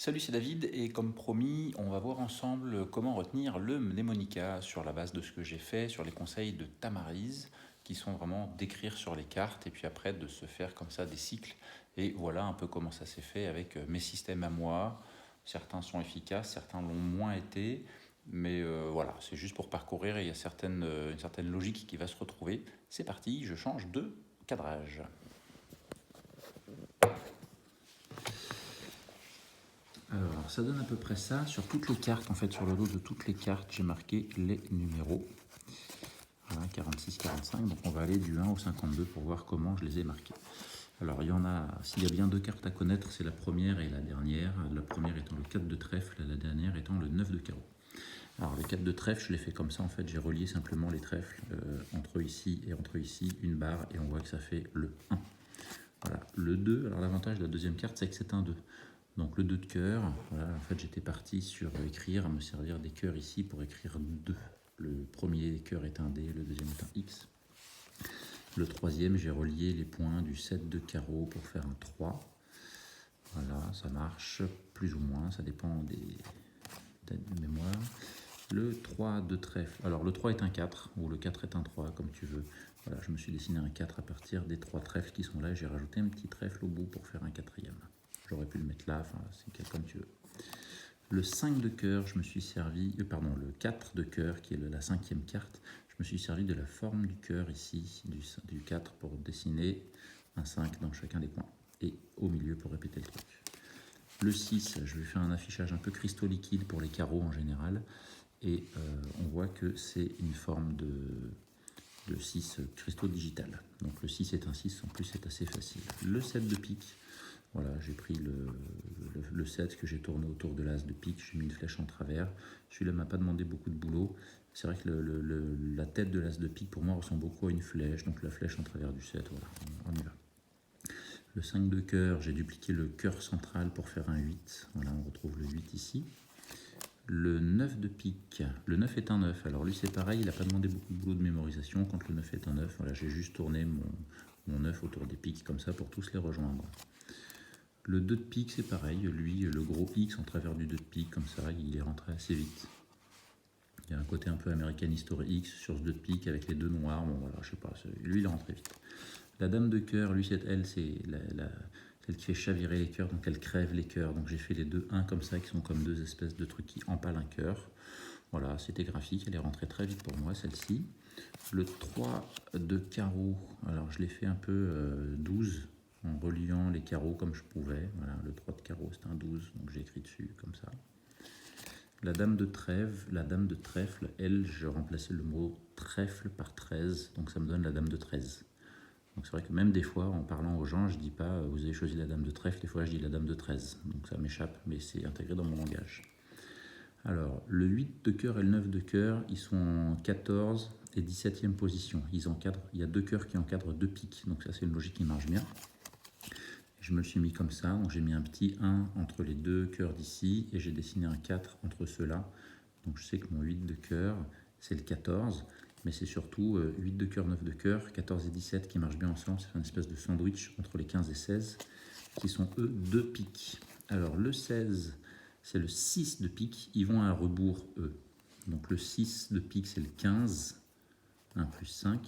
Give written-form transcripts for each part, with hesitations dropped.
Salut, c'est David et comme promis, on va voir ensemble comment retenir le mnémonica sur la base de ce que j'ai fait, sur les conseils de Tamarise, qui sont vraiment d'écrire sur les cartes et puis après de se faire comme ça des cycles. Et voilà un peu comment ça s'est fait avec mes systèmes à moi. Certains sont efficaces, certains l'ont moins été, mais voilà, c'est juste pour parcourir et il y a une certaine logique qui va se retrouver. C'est parti, je change de cadrage. Alors, ça donne à peu près ça. Sur toutes les cartes, en fait, sur le dos de toutes les cartes, j'ai marqué les numéros. Voilà, 46, 45. Donc, on va aller du 1 au 52 pour voir comment je les ai marqués. Alors, il y en a, s'il y a bien deux cartes à connaître, c'est la première et la dernière. La première étant le 4 de trèfle, la dernière étant le 9 de carreau. Alors, le 4 de trèfle, je l'ai fait comme ça, en fait, j'ai relié simplement les trèfles entre ici et entre ici, une barre, et on voit que ça fait le 1. Voilà, le 2, alors l'avantage de la deuxième carte, c'est que c'est un 2. Donc le 2 de cœur, voilà, en fait j'étais parti sur écrire, me servir des cœurs ici pour écrire 2. Le premier cœur est un D, le deuxième est un X. Le troisième, j'ai relié les points du 7 de carreau pour faire un 3. Voilà, ça marche plus ou moins, ça dépend des mémoires. Le 3 de trèfle, alors le 3 est un 4, ou le 4 est un 3, comme tu veux. Voilà, je me suis dessiné un 4 à partir des 3 trèfles qui sont là, j'ai rajouté un petit trèfle au bout pour faire un quatrième. J'aurais pu le mettre là, enfin, c'est comme tu veux. Le 5 de cœur, je me suis servi, le 4 de cœur, qui est la cinquième carte, je me suis servi de la forme du cœur ici, du 4, pour dessiner un 5 dans chacun des points. Et au milieu pour répéter le truc. Le 6, je vais faire un affichage un peu cristaux liquides pour les carreaux en général. Et on voit que c'est une forme de 6 cristaux digital. Donc le 6 est un 6, en plus c'est assez facile. Le 7 de pique, voilà, j'ai pris le 7 que j'ai tourné autour de l'as de pique, j'ai mis une flèche en travers. Celui-là m'a pas demandé beaucoup de boulot. C'est vrai que la tête de l'as de pique pour moi ressemble beaucoup à une flèche, donc la flèche en travers du 7, voilà, on y va. Le 5 de cœur, j'ai dupliqué le cœur central pour faire un 8. Voilà, on retrouve le 8 ici. Le 9 de pique, le 9 est un 9, alors lui c'est pareil, il n'a pas demandé beaucoup de boulot de mémorisation quand le 9 est un 9. Voilà, j'ai juste tourné mon 9 autour des piques comme ça pour tous les rejoindre. Le 2 de pique c'est pareil, lui le gros X en travers du 2 de pique comme ça, il est rentré assez vite. Il y a un côté un peu American History X sur ce 2 de pique avec les deux noirs, bon voilà, je sais pas, lui il est rentré vite. La dame de cœur, lui elle c'est celle qui fait chavirer les cœurs, donc elle crève les cœurs. Donc j'ai fait les deux 1 comme ça, qui sont comme deux espèces de trucs qui empalent un cœur. Voilà, c'était graphique, elle est rentrée très vite pour moi, celle-ci. Le 3 de carreau, alors je l'ai fait un peu 12, en reliant les carreaux comme je pouvais. Voilà, le 3 de carreau, c'est un 12, donc j'ai écrit dessus, comme ça. La dame de trèfle, elle, je remplaçais le mot trèfle par 13, donc ça me donne la dame de 13. Donc c'est vrai que même des fois, en parlant aux gens, je dis pas vous avez choisi la dame de trèfle, des fois je dis la dame de 13. Donc ça m'échappe, mais c'est intégré dans mon langage. Alors, le 8 de cœur et le 9 de cœur, ils sont en 14 et 17e position. Il y a deux cœurs qui encadrent deux piques, donc ça c'est une logique qui marche bien. Je me le suis mis comme ça, donc j'ai mis un petit 1 entre les deux cœurs d'ici, et j'ai dessiné un 4 entre ceux-là. Donc je sais que mon 8 de cœur, c'est le 14, mais c'est surtout 8 de cœur, 9 de cœur, 14 et 17 qui marchent bien ensemble. C'est une espèce de sandwich entre les 15 et 16, qui sont eux deux piques. Alors le 16, c'est le 6 de pique, ils vont à un rebours eux. Donc le 6 de pique, c'est le 15, 1 plus 5,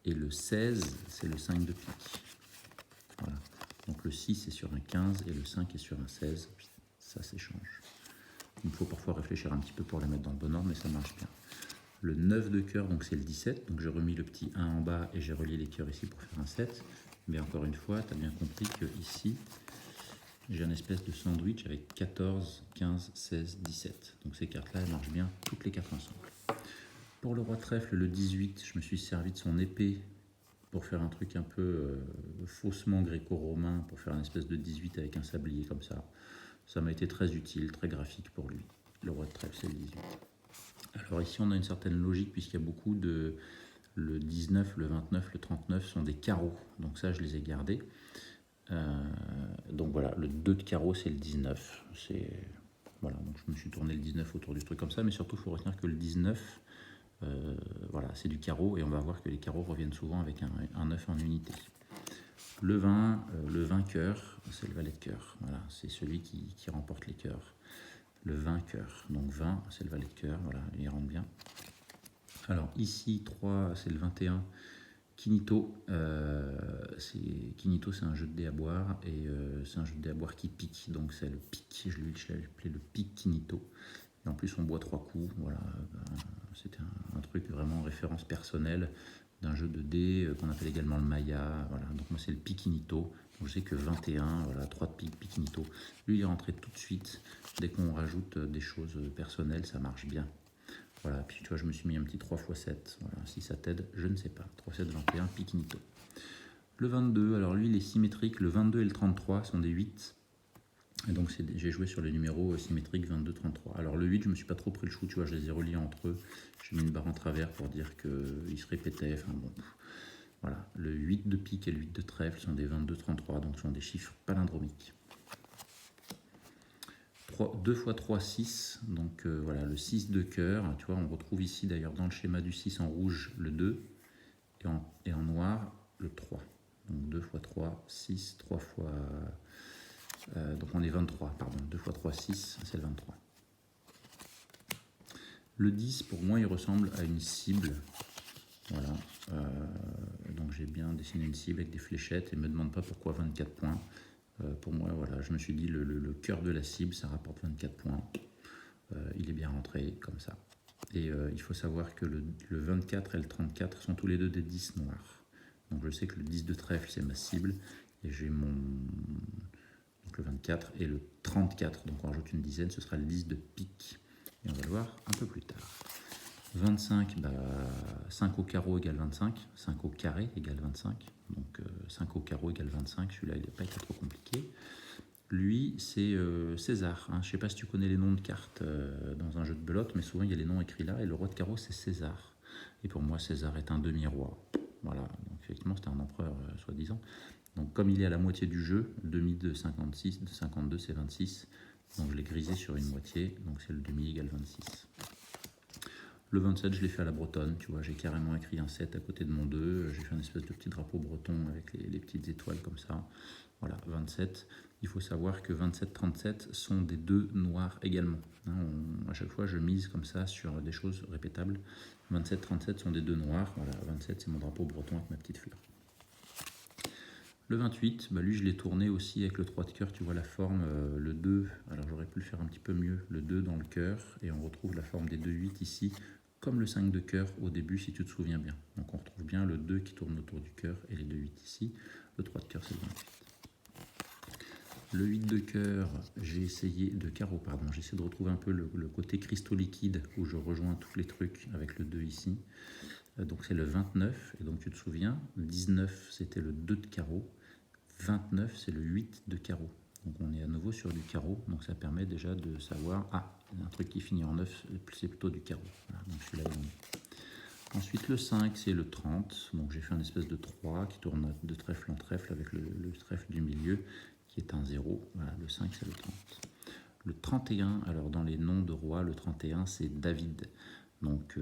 et le 16, c'est le 5 de pique. Voilà. Donc le 6 est sur un 15 et le 5 est sur un 16, ça s'échange. Il faut parfois réfléchir un petit peu pour les mettre dans le bon ordre, mais ça marche bien. Le 9 de cœur, donc c'est le 17, donc j'ai remis le petit 1 en bas et j'ai relié les cœurs ici pour faire un 7. Mais encore une fois, tu as bien compris que ici, j'ai un espèce de sandwich avec 14, 15, 16, 17. Donc ces cartes-là, elles marchent bien, toutes les cartes ensemble. Pour le roi trèfle, le 18, je me suis servi de son épée pour faire un truc un peu faussement gréco-romain, pour faire une espèce de 18 avec un sablier comme ça. Ça m'a été très utile, très graphique pour lui. Le roi de trèfle, c'est le 18. Alors ici, on a une certaine logique, puisqu'il y a beaucoup de... Le 19, le 29, le 39 sont des carreaux. Donc ça, je les ai gardés. Donc voilà, le 2 de carreau, c'est le 19. Voilà, donc je me suis tourné le 19 autour du truc comme ça, mais surtout, il faut retenir que le 19, voilà, c'est du carreau, et on va voir que les carreaux reviennent souvent avec un 9 en unité. Le 20, le vainqueur, c'est le valet de cœur. Voilà, c'est celui qui remporte les cœur. Le 20 cœur. Donc 20, c'est le valet de cœur. Voilà, il rentre bien. Alors ici, 3, c'est le 21. Kinito, Kinito, c'est un jeu de dés à boire et c'est un jeu de dés à boire qui pique, donc c'est le pique, je l'ai appelé le pique Kinito. Et en plus, on boit 3 coups, voilà, c'était un truc vraiment en référence personnelle d'un jeu de dés qu'on appelle également le Maya, voilà. Donc moi c'est le pique Kinito, donc je sais que 21, voilà, 3 de pique Kinito. Lui il est rentré tout de suite, dès qu'on rajoute des choses personnelles, ça marche bien. Voilà, puis tu vois, je me suis mis un petit 3x7. Voilà, si ça t'aide, je ne sais pas. 3, 7, 21, Piquinito. Le 22, alors lui, il est symétrique. Le 22 et le 33 sont des 8. Et donc, j'ai joué sur les numéros symétriques 22, 33. Alors, le 8, je ne me suis pas trop pris le chou. Tu vois, je les ai reliés entre eux. J'ai mis une barre en travers pour dire qu'ils se répétaient. Enfin, bon. Voilà, le 8 de pique et le 8 de trèfle sont des 22, 33. Donc, ce sont des chiffres palindromiques. 2 x 3, 6, donc voilà, le 6 de cœur, tu vois, on retrouve ici d'ailleurs dans le schéma du 6 en rouge le 2 et en noir le 3. Donc 2 x 3, 6, 3 fois... donc on est 23, pardon, 2 x 3, 6, c'est le 23. Le 10, pour moi, il ressemble à une cible. Voilà, donc j'ai bien dessiné une cible avec des fléchettes et ne me demande pas pourquoi 24 points. Pour moi, voilà, je me suis dit le cœur de la cible, ça rapporte 24 points. Il est bien rentré comme ça. Et il faut savoir que le 24 et le 34 sont tous les deux des 10 noirs. Donc je sais que le 10 de trèfle, c'est ma cible. Et j'ai donc le 24 et le 34. Donc on rajoute une dizaine, ce sera le 10 de pique. Et on va le voir un peu plus tard. 25, 5 au carreau égale 25. 5 au carré égale 25. Donc 5 au carreau égale 25. Celui-là, il n'a pas été trop compliqué. Lui, c'est César. Hein. Je ne sais pas si tu connais les noms de cartes dans un jeu de belote, mais souvent il y a les noms écrits là. Et le roi de carreau, c'est César. Et pour moi, César est un demi-roi. Voilà. Donc effectivement, c'était un empereur, soi-disant. Donc comme il est à la moitié du jeu, demi de 56, de 52, c'est 26. Donc je l'ai grisé sur une moitié. Donc c'est le demi égale 26. Le 27, je l'ai fait à la bretonne, tu vois, j'ai carrément écrit un 7 à côté de mon 2, j'ai fait un espèce de petit drapeau breton avec les petites étoiles comme ça. Voilà, 27. Il faut savoir que 27-37 sont des 2 noirs également. Hein, à chaque fois, je mise comme ça sur des choses répétables. 27-37 sont des 2 noirs. Voilà, 27, c'est mon drapeau breton avec ma petite fleur. Le 28, lui, je l'ai tourné aussi avec le 3 de cœur. Tu vois la forme, le 2. Alors, j'aurais pu le faire un petit peu mieux. Le 2 dans le cœur. Et on retrouve la forme des 2-8 ici, comme le 5 de cœur au début, si tu te souviens bien. Donc, on retrouve bien le 2 qui tourne autour du cœur et les 2-8 ici. Le 3 de cœur, c'est le 28. Le 8 de cœur, j'ai essayé de retrouver un peu le côté cristaux liquide où je rejoins tous les trucs avec le 2 ici. Donc c'est le 29, et donc tu te souviens, 19 c'était le 2 de carreau, 29 c'est le 8 de carreau. Donc on est à nouveau sur du carreau, donc ça permet déjà de savoir, un truc qui finit en 9, c'est plutôt du carreau. Voilà, donc celui-là est bon. Ensuite le 5 c'est le 30, donc j'ai fait un espèce de 3 qui tourne de trèfle en trèfle avec le trèfle du milieu qui est un 0, voilà, le 5 c'est le 30. Le 31, alors dans les noms de rois, le 31 c'est David. Donc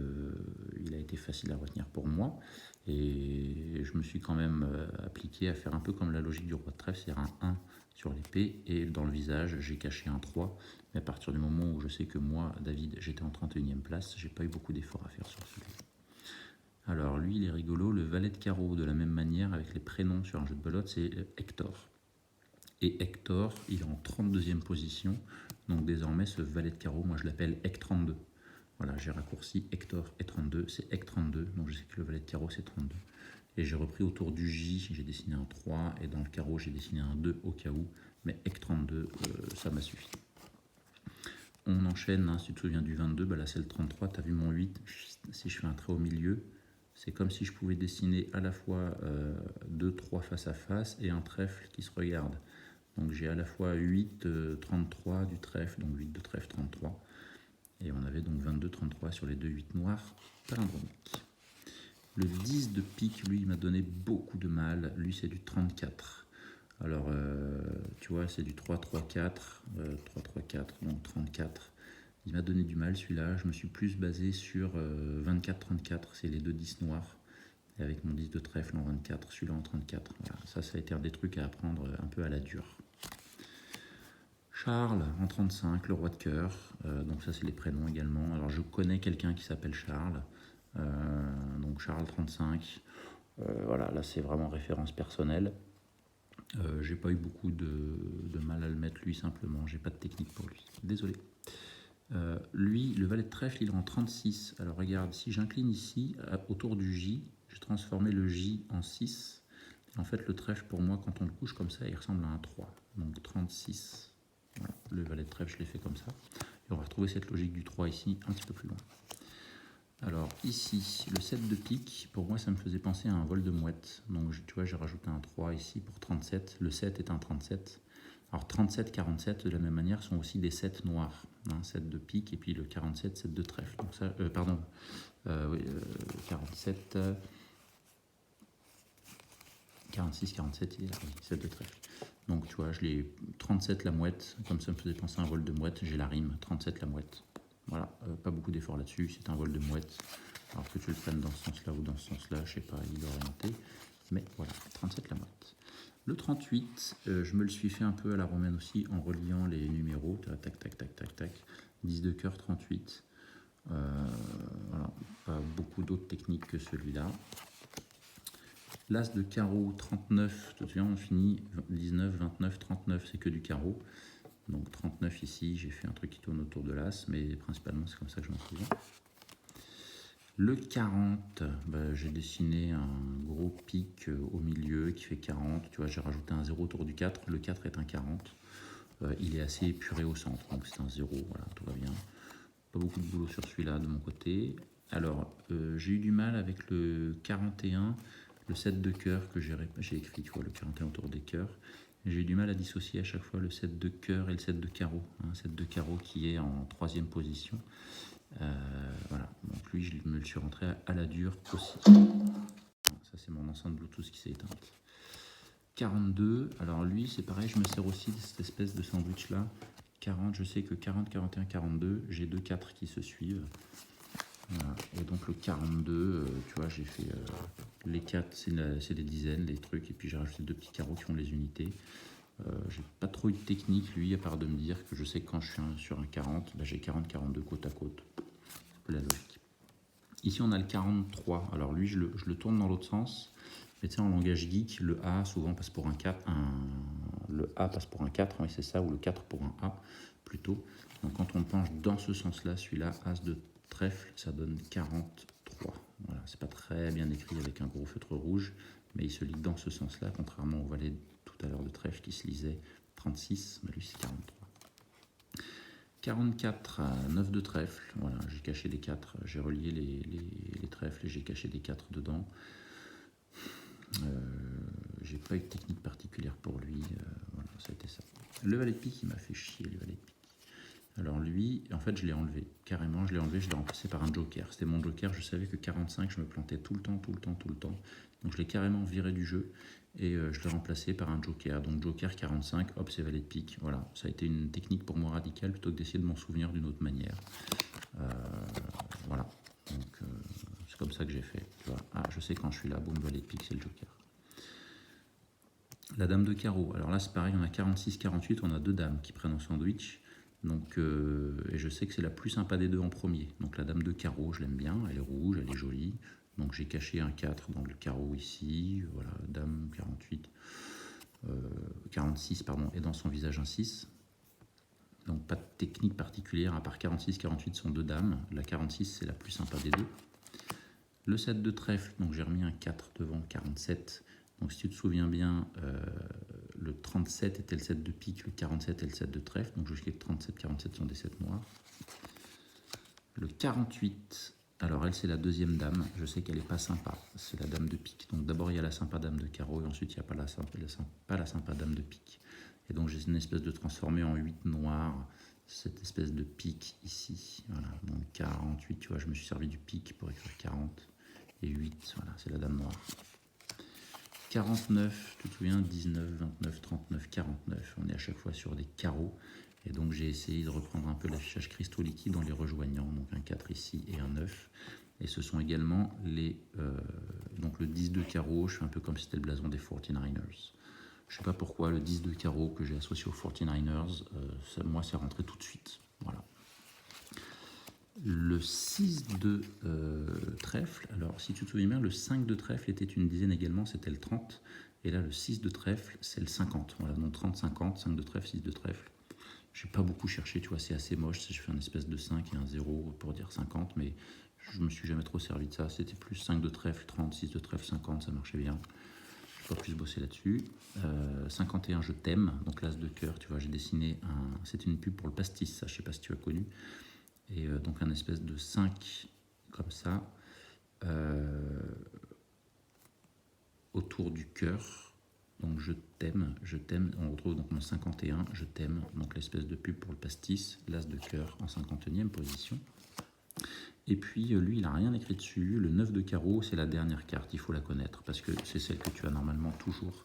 il a été facile à retenir pour moi et je me suis quand même appliqué à faire un peu comme la logique du roi de trèfle, c'est-à-dire un 1 sur l'épée et dans le visage j'ai caché un 3, mais à partir du moment où je sais que moi, David, j'étais en 31e place, j'ai pas eu beaucoup d'efforts à faire sur celui-là. Alors lui il est rigolo, le valet de carreau de la même manière avec les prénoms sur un jeu de belote, c'est Hector. Et Hector, il est en 32e position, donc désormais ce valet de carreau, moi je l'appelle Hec 32. Voilà, j'ai raccourci Hector et 32, c'est Hec 32, donc je sais que le valet de carreau c'est 32. Et j'ai repris autour du J, j'ai dessiné un 3, et dans le carreau j'ai dessiné un 2 au cas où, mais Hec 32, ça m'a suffi. On enchaîne, hein, si tu te souviens du 22, là c'est le 33, tu as vu mon 8, si je fais un trait au milieu, c'est comme si je pouvais dessiner à la fois 2, 3 face à face et un trèfle qui se regarde. Donc j'ai à la fois 8, 33 du trèfle, donc 8 de trèfle, 33. Et on avait donc 22, 33 sur les 2 8 noirs palindromiques. Le 10 de pique, lui, il m'a donné beaucoup de mal. Lui, c'est du 34. Alors, tu vois, c'est du 3, 3, 4. 3, 3, 4, donc 34. Il m'a donné du mal, celui-là. Je me suis plus basé sur 24, 34. C'est les 2 10 noirs. Et avec mon 10 de trèfle en 24, celui-là en 34. Voilà. Ça a été un des trucs à apprendre un peu à la dure. Charles en 35, le roi de cœur. Donc ça, c'est les prénoms également. Alors, je connais quelqu'un qui s'appelle Charles. Donc Charles 35. Voilà, là, c'est vraiment référence personnelle. J'ai pas eu beaucoup de mal à le mettre, lui, simplement. J'ai pas de technique pour lui. Désolé. Lui, le valet de trèfle, il est en 36. Alors, regarde, si j'incline ici, autour du J, j'ai transformé le J en 6. En fait, le trèfle, pour moi, quand on le couche comme ça, il ressemble à un 3. Donc 36. Voilà. Le valet de trèfle, je l'ai fait comme ça. Et on va retrouver cette logique du 3 ici, un petit peu plus loin. Alors ici, le 7 de pique, pour moi, ça me faisait penser à un vol de mouette. Donc tu vois, j'ai rajouté un 3 ici pour 37. Le 7 est un 37. Alors 37, 47, de la même manière, sont aussi des 7 noirs. 7 de pique et puis le 47, 7 de trèfle. Donc ça, pardon, oui, 47... 46, 47, il est là, oui, 7 de trèfle. Donc tu vois, je l'ai 37 la mouette, comme ça me faisait penser à un vol de mouette, j'ai la rime, 37 la mouette. Voilà, pas beaucoup d'efforts là-dessus, c'est un vol de mouette. Alors que tu le prennes dans ce sens-là ou dans ce sens-là, je sais pas, il est orienté. Mais voilà, 37 la mouette. Le 38, je me le suis fait un peu à la romaine aussi en reliant les numéros. Tac, tac, tac, tac, tac. 10 de cœur, 38. Voilà, pas beaucoup d'autres techniques que celui-là. L'As de carreau, 39, tout de suite on finit 19, 29, 39, c'est que du carreau. Donc 39 ici, j'ai fait un truc qui tourne autour de l'As, mais principalement c'est comme ça que je m'en souviens. Le 40, j'ai dessiné un gros pic au milieu qui fait 40. Tu vois, j'ai rajouté un 0 autour du 4. Le 4 est un 40. Il est assez épuré au centre, donc c'est un 0. Voilà, tout va bien. Pas beaucoup de boulot sur celui-là de mon côté. Alors, j'ai eu du mal avec le 41, le 7 de cœur que j'ai écrit, tu vois, le 41 autour des cœurs. J'ai eu du mal à dissocier à chaque fois le 7 de cœur et le 7 de carreau. 7 de carreau qui est en 3e position. Voilà, donc lui, je me le suis rentré à la dure aussi. Ça, c'est mon enceinte Bluetooth qui s'est éteinte. 42, alors lui, c'est pareil, je me sers aussi de cette espèce de sandwich-là. 40, je sais que 40, 41, 42, j'ai deux 4 qui se suivent. Voilà. Et donc le 42, tu vois, j'ai fait les 4, c'est des dizaines, des trucs, et puis j'ai rajouté deux petits carreaux qui font les unités. J'ai pas trop eu de technique, lui, à part de me dire que je sais que quand je suis sur un 40, j'ai 40, 42 côte à côte. C'est la logique. Ici, on a le 43. Alors lui, je le tourne dans l'autre sens. Mais tu sais, en langage geek, le A souvent passe pour un 4. Le A passe pour un 4, oui, c'est ça, ou le 4 pour un A, plutôt. Donc quand on penche dans ce sens-là, celui-là, As de trèfle, ça donne 43. Voilà, c'est pas très bien écrit avec un gros feutre rouge, mais il se lit dans ce sens-là, contrairement au valet tout à l'heure de trèfle qui se lisait 36, mais lui c'est 43. 44, 9 de trèfle, voilà, j'ai caché des 4, j'ai relié les trèfles et j'ai caché des 4 dedans. J'ai pas eu de technique particulière pour lui, voilà, ça a été ça. Le valet de pique, il m'a fait chier, le valet de pique. Alors lui, en fait, je l'ai enlevé, carrément, je l'ai remplacé par un joker. C'était mon joker, je savais que 45, je me plantais tout le temps. Donc je l'ai carrément viré du jeu et je l'ai remplacé par un joker. Donc joker 45, hop, c'est valet de pique. Voilà, ça a été une technique pour moi radicale plutôt que d'essayer de m'en souvenir d'une autre manière. Voilà, donc c'est comme ça que j'ai fait. Tu vois. Ah, je sais quand je suis là, boum, valet de pique, c'est le joker. La dame de carreau, alors là c'est pareil, on a 46, 48, on a deux dames qui prennent en sandwich. Donc, et je sais que c'est la plus sympa des deux en premier. Donc la dame de carreau, je l'aime bien, elle est rouge, elle est jolie. Donc j'ai caché un 4 dans le carreau ici, voilà, dame 48, 46 pardon, et dans son visage un 6. Donc pas de technique particulière, à part 46, 48 sont deux dames. La 46 c'est la plus sympa des deux. Le 7 de trèfle, donc j'ai remis un 4 devant 47. Donc si tu te souviens bien, le 37 était le 7 de pique, le 47 est le 7 de trèfle, donc jusqu'à 37, 47 sont des 7 noirs. Le 48, alors elle c'est la deuxième dame, je sais qu'elle n'est pas sympa, c'est la dame de pique. Donc d'abord il y a la sympa dame de carreau et ensuite il n'y a pas la sympa dame de pique. Et donc j'ai une espèce de transformé en 8 noirs, cette espèce de pique ici. Voilà, donc 48, tu vois, je me suis servi du pique pour écrire 40. Et 8, voilà, c'est la dame noire. 49, tu te souviens, 19, 29, 39, 49. On est à chaque fois sur des carreaux. Et donc j'ai essayé de reprendre un peu l'affichage cristaux liquides en les rejoignant. Donc un 4 ici et un 9. Et ce sont également les... donc le 10 de carreau, je fais un peu comme si c'était le blason des 49ers. Je sais pas pourquoi, le 10 de carreau que j'ai associé aux 49ers, moi, c'est rentré tout de suite. Voilà. Le 6 de trèfle, alors si tu te souviens bien, le 5 de trèfle était une dizaine également, c'était le 30. Et là, le 6 de trèfle, c'est le 50. Voilà, donc 30, 50, 5 de trèfle, 6 de trèfle. J'ai pas beaucoup cherché, tu vois, c'est assez moche. Si je fais une espèce de 5 et un 0 pour dire 50, mais je me suis jamais trop servi de ça. C'était plus 5 de trèfle, 30, 6 de trèfle, 50, ça marchait bien. Je vais pas plus bosser là-dessus. 51, je t'aime. Donc l'as de cœur, tu vois, j'ai dessiné un. C'était une pub pour le pastis, ça, je sais pas si tu as connu. Et donc un espèce de 5 comme ça autour du cœur. Donc je t'aime. On retrouve donc mon 51, je t'aime. Donc l'espèce de pub pour le pastis, l'as de cœur en 51e position. Et puis lui, il n'a rien écrit dessus. Le 9 de carreau, c'est la dernière carte, il faut la connaître parce que c'est celle que tu as normalement toujours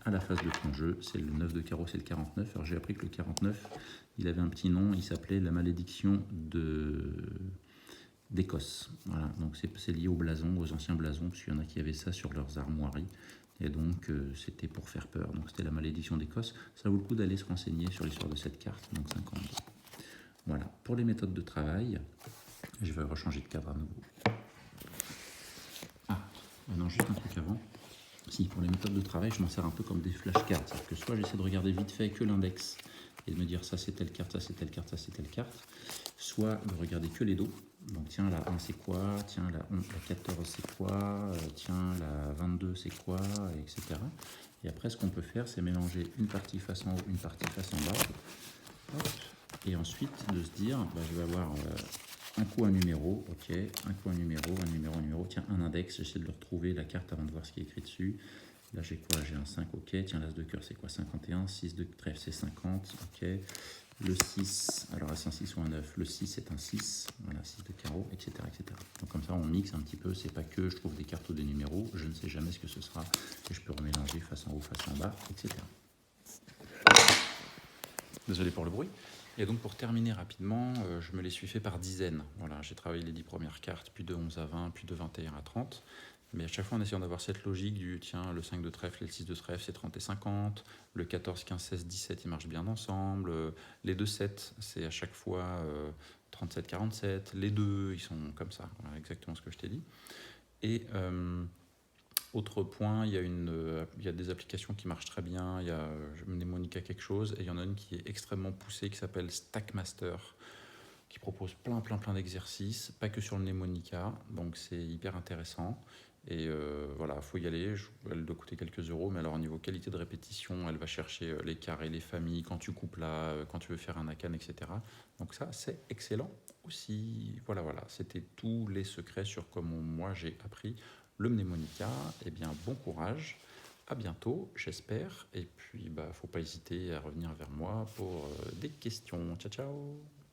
à la face de ton jeu. C'est le 9 de carreau, c'est le 49. Alors j'ai appris que le 49, il avait un petit nom, il s'appelait la malédiction d'Écosse. Voilà, donc c'est lié au blason, aux anciens blasons, parce qu'il y en a qui avaient ça sur leurs armoiries. Et donc c'était pour faire peur. Donc c'était la malédiction d'Écosse. Ça vaut le coup d'aller se renseigner sur l'histoire de cette carte, donc 52. Voilà, pour les méthodes de travail, je vais rechanger de cadre à nouveau. Ah, non, juste un truc avant. Si, pour les méthodes de travail, je m'en sers un peu comme des flashcards. C'est-à-dire que soit j'essaie de regarder vite fait que l'index et de me dire ça c'est telle carte, ça c'est telle carte, ça c'est telle carte. Soit de regarder que les dos. Donc tiens, la 1 c'est quoi, tiens, la 14 c'est quoi, tiens, la 22 c'est quoi, etc. Et après, ce qu'on peut faire, c'est mélanger une partie face en haut, une partie face en bas. Hop. Et ensuite, de se dire, bah, je vais avoir un coup un numéro, ok, un coup un numéro, tiens, un index, j'essaie de le retrouver, la carte avant de voir ce qui est écrit dessus. Là, j'ai quoi? J'ai un 5, ok, tiens, l'as de cœur, c'est quoi? 51, 6 de trèfle, c'est 50, ok. Le 6, alors est-ce un 6 ou un 9? Le 6 c'est un 6, voilà, 6 de carreau, etc., etc. Donc comme ça, on mixe un petit peu, c'est pas que je trouve des cartes ou des numéros, je ne sais jamais ce que ce sera, et je peux remélanger face en haut, face en bas, etc. Désolé pour le bruit. Et donc pour terminer rapidement, je me les suis fait par dizaines. Voilà, j'ai travaillé les 10 premières cartes, puis de 11 à 20, puis de 21 à 30. Mais à chaque fois en essayant d'avoir cette logique du tiens, le 5 de trèfle et le 6 de trèfle, c'est 30 et 50. Le 14, 15, 16, 17, ils marchent bien ensemble. Les 2, 7, c'est à chaque fois 37, 47. Les 2, ils sont comme ça. Voilà, exactement ce que je t'ai dit. Et autre point, il y a des applications qui marchent très bien. Il y a Mnemonica quelque chose, et il y en a une qui est extrêmement poussée qui s'appelle Stackmaster, qui propose plein d'exercices, pas que sur le Mnemonica, donc c'est hyper intéressant. Et voilà, il faut y aller. Elle doit coûter quelques euros, mais alors au niveau qualité de répétition, elle va chercher les carrés, les familles, quand tu coupes là, quand tu veux faire un akan, etc. Donc ça, c'est excellent aussi. Voilà, c'était tous les secrets sur comment moi j'ai appris le mnémonica. Eh bien, bon courage, à bientôt, j'espère. Et puis, faut pas hésiter à revenir vers moi pour des questions. Ciao, ciao!